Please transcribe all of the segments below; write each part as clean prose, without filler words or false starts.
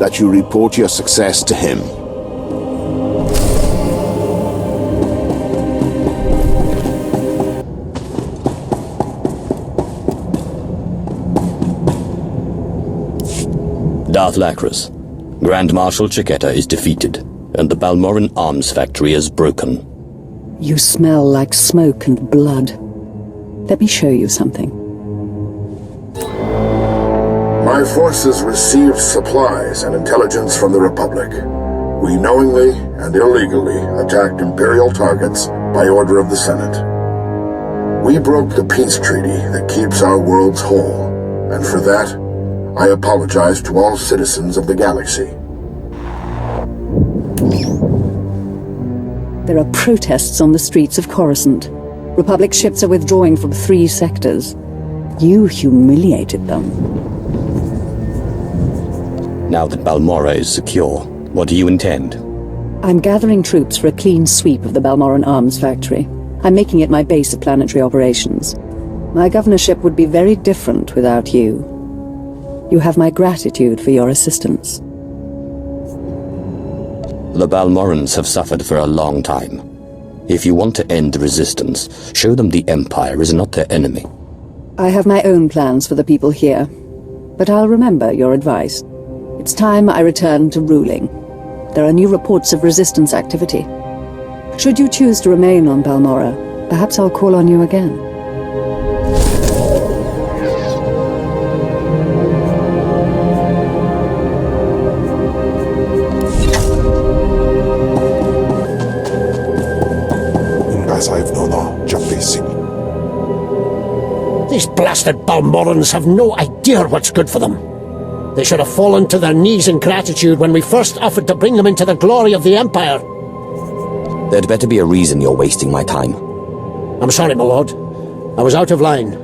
that you report your success to him. Darth Lacris, Grand Marshal Chiquetta is defeated, and the Balmoran arms factory is broken. You smell like smoke and blood. Let me show you something. My forces received supplies and intelligence from the Republic. We knowingly and illegally attacked Imperial targets by order of the Senate. We broke the peace treaty that keeps our worlds whole, and for that, I apologize to all citizens of the galaxy. There are protests on the streets of Coruscant. Republic ships are withdrawing from 3 sectors. You humiliated them. Now that Balmora is secure, what do you intend? I'm gathering troops for a clean sweep of the Balmoran arms factory. I'm making it my base of planetary operations. My governorship would be very different without you. You have my gratitude for your assistance. The Balmorans have suffered for a long time. If you want to end the resistance, show them the Empire is not their enemy. I have my own plans for the people here, but I'll remember your advice. It's time I return to ruling. There are new reports of resistance activity. Should you choose to remain on Balmora, perhaps I'll call on you again. These blasted Balmorans have no idea what's good for them. They should have fallen to their knees in gratitude when we first offered to bring them into the glory of the Empire. There'd better be a reason you're wasting my time. I'm sorry, my lord. I was out of line.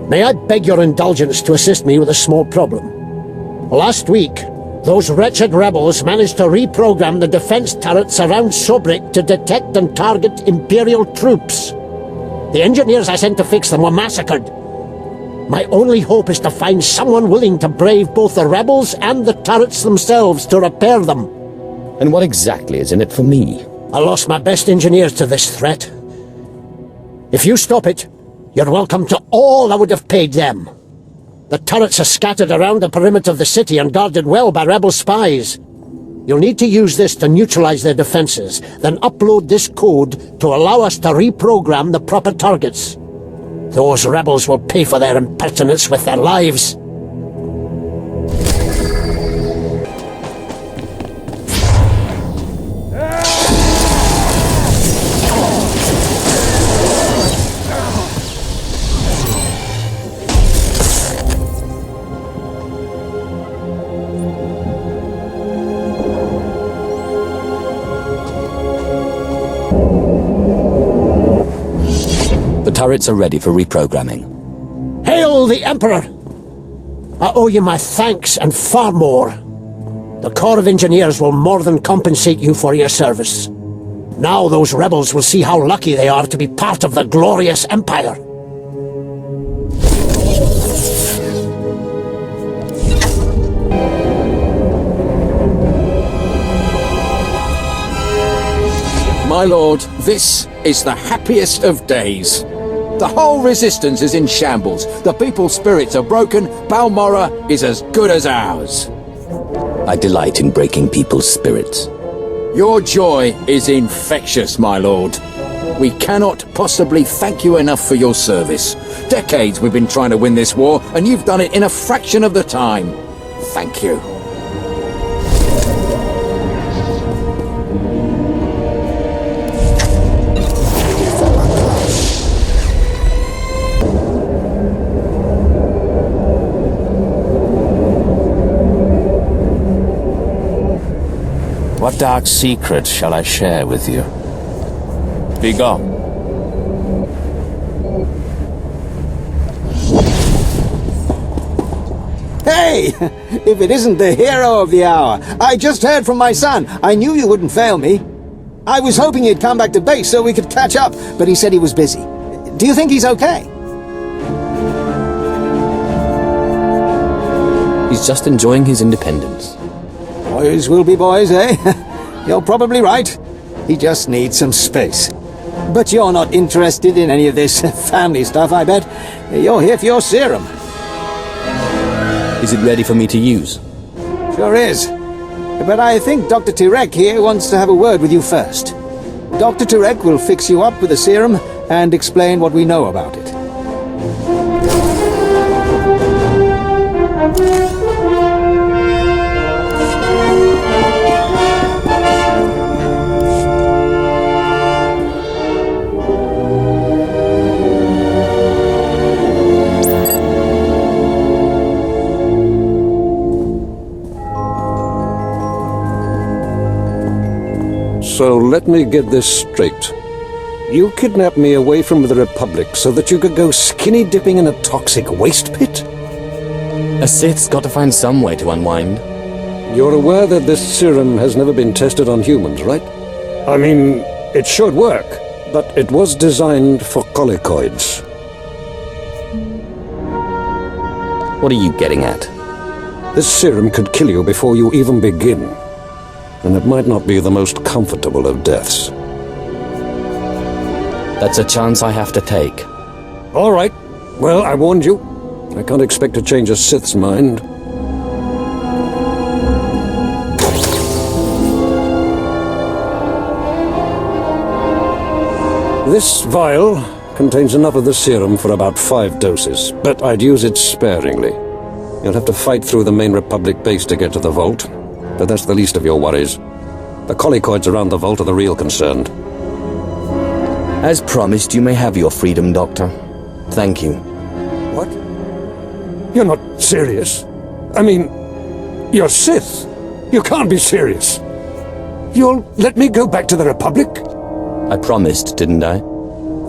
May I beg your indulgence to assist me with a small problem? Last week, those wretched rebels managed to reprogram the defense turrets around Sobrik to detect and target Imperial troops. The engineers I sent to fix them were massacred. My only hope is to find someone willing to brave both the rebels and the turrets themselves to repair them. And what exactly is in it for me? I lost my best engineers to this threat. If you stop it, you're welcome to all I would have paid them. The turrets are scattered around the perimeter of the city and guarded well by rebel spies. You'll need to use this to neutralize their defenses, then upload this code to allow us to reprogram the proper targets. Those rebels will pay for their impertinence with their lives. The turrets are ready for reprogramming. Hail the Emperor! I owe you my thanks and far more. The Corps of Engineers will more than compensate you for your service. Now those rebels will see how lucky they are to be part of the glorious Empire. My lord, this is the happiest of days. The whole resistance is in shambles. The people's spirits are broken. Balmora is as good as ours. I delight in breaking people's spirits. Your joy is infectious, my lord. We cannot possibly thank you enough for your service. Decades we've been trying to win this war, and you've done it in a fraction of the time. Thank you. What dark secret shall I share with you? Begone. Hey! If it isn't the hero of the hour! I just heard from my son. I knew you wouldn't fail me. I was hoping he'd come back to base so we could catch up, but he said he was busy. Do you think he's okay? He's just enjoying his independence. Boys will be boys, eh? You're probably right. He just needs some space. But you're not interested in any of this family stuff, I bet. You're here for your serum. Is it ready for me to use? Sure is. But I think Dr. Tirek here wants to have a word with you first. Dr. Tirek will fix you up with the serum and explain what we know about it. So let me get this straight. You kidnapped me away from the Republic so that you could go skinny dipping in a toxic waste pit? A Sith's got to find some way to unwind. You're aware that this serum has never been tested on humans, right? I mean, it should work, but it was designed for colicoids. What are you getting at? This serum could kill you before you even begin. And it might not be the most comfortable of deaths. That's a chance I have to take. All right. Well, I warned you. I can't expect to change a Sith's mind. This vial contains enough of the serum for about 5 doses, but I'd use it sparingly. You'll have to fight through the main Republic base to get to the vault, but that's the least of your worries. The colicoids around the vault are the real concern. As promised, you may have your freedom, Doctor. Thank you. What? You're not serious? I mean, you're Sith. You can't be serious. You'll let me go back to the Republic? I promised, didn't I?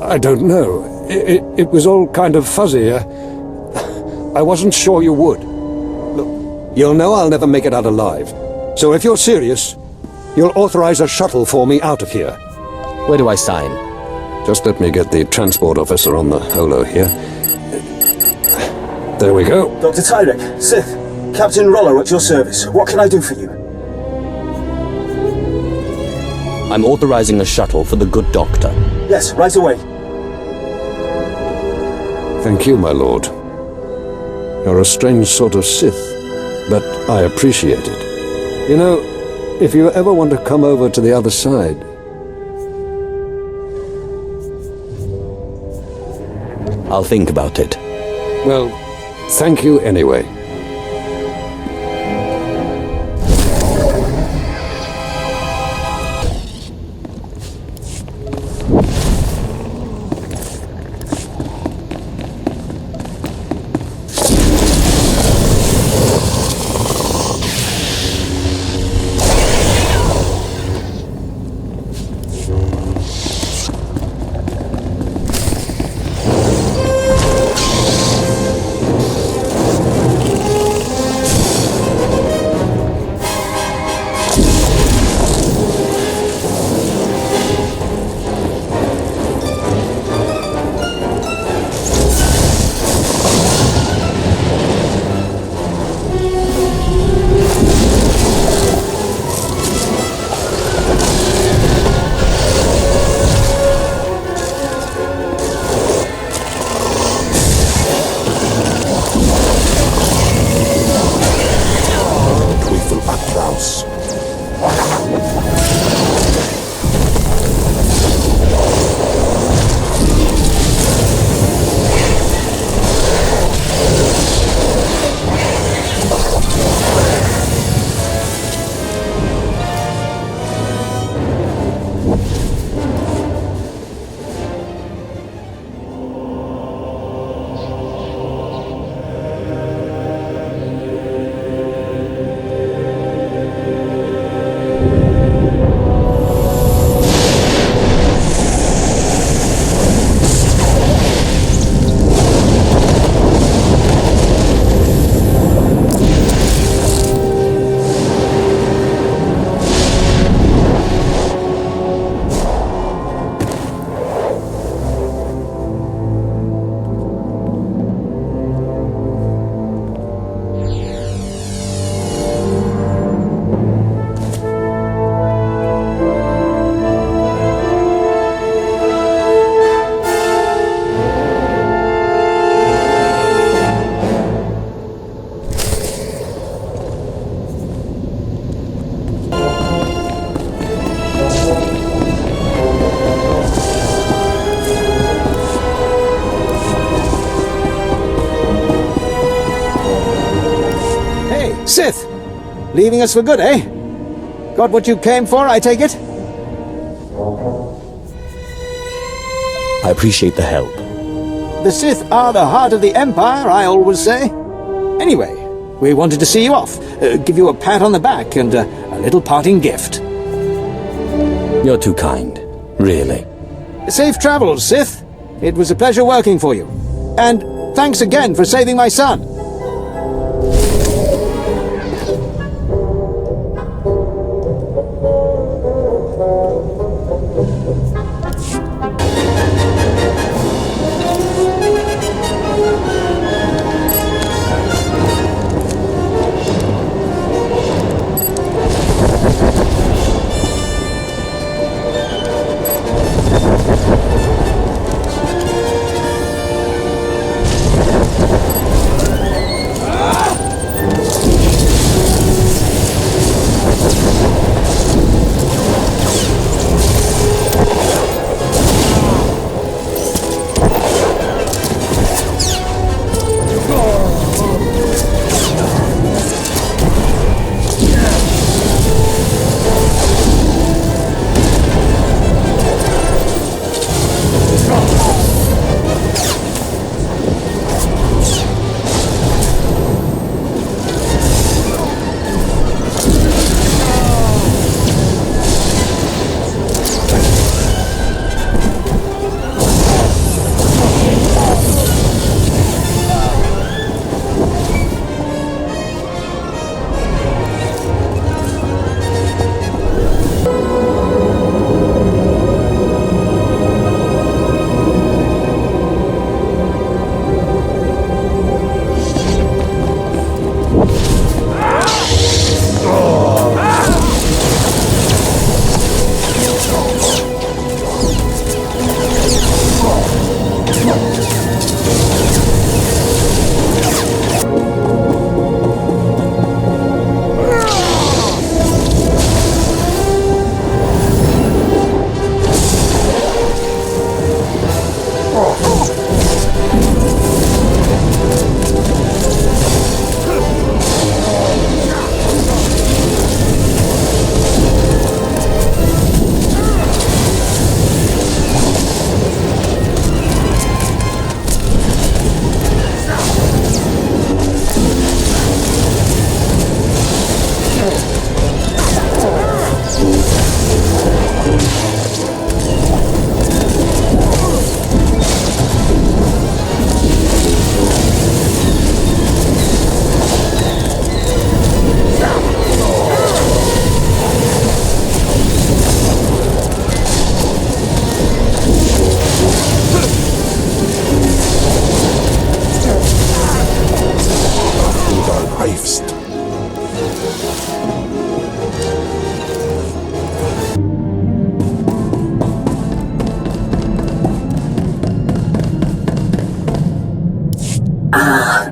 I don't know. It was all kind of fuzzy. I wasn't sure you would. Look, you'll know I'll never make it out alive. So if you're serious, you'll authorize a shuttle for me out of here. Where do I sign? Just let me get the transport officer on the holo here. There we go. Dr. Tyrek, Sith, Captain Rollo at your service. What can I do for you? I'm authorizing a shuttle for the good doctor. Yes, right away. Thank you, my lord. You're a strange sort of Sith, but I appreciate it. You know, if you ever want to come over to the other side... I'll think about it. Well, thank you anyway. Leaving us for good, eh? Got what you came for, I take it? I appreciate the help. The Sith are the heart of the Empire, I always say. Anyway, we wanted to see you off, give you a pat on the back and a little parting gift. You're too kind. Really. Safe travels, Sith. It was a pleasure working for you. And thanks again for saving my son.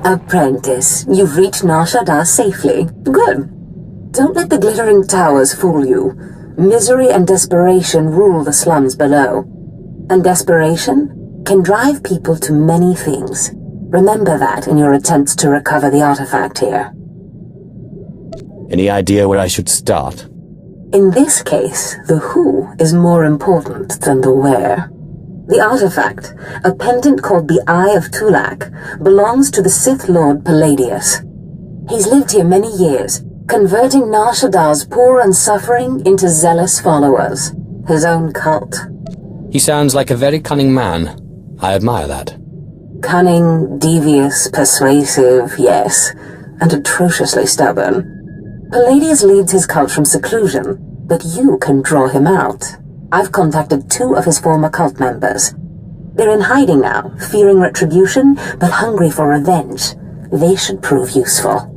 Apprentice, you've reached Nar Shaddaa safely. Good. Don't let the glittering towers fool you. Misery and desperation rule the slums below. And desperation can drive people to many things. Remember that in your attempts to recover the artifact here. Any idea where I should start? In this case, the who is more important than the where. The artifact, a pendant called the Eye of Tulak, belongs to the Sith Lord Palladius. He's lived here many years, converting Nar Shaddaa's poor and suffering into zealous followers. His own cult. He sounds like a very cunning man. I admire that. Cunning, devious, persuasive, yes, and atrociously stubborn. Palladius leads his cult from seclusion, but you can draw him out. I've contacted 2 of his former cult members. They're in hiding now, fearing retribution, but hungry for revenge. They should prove useful.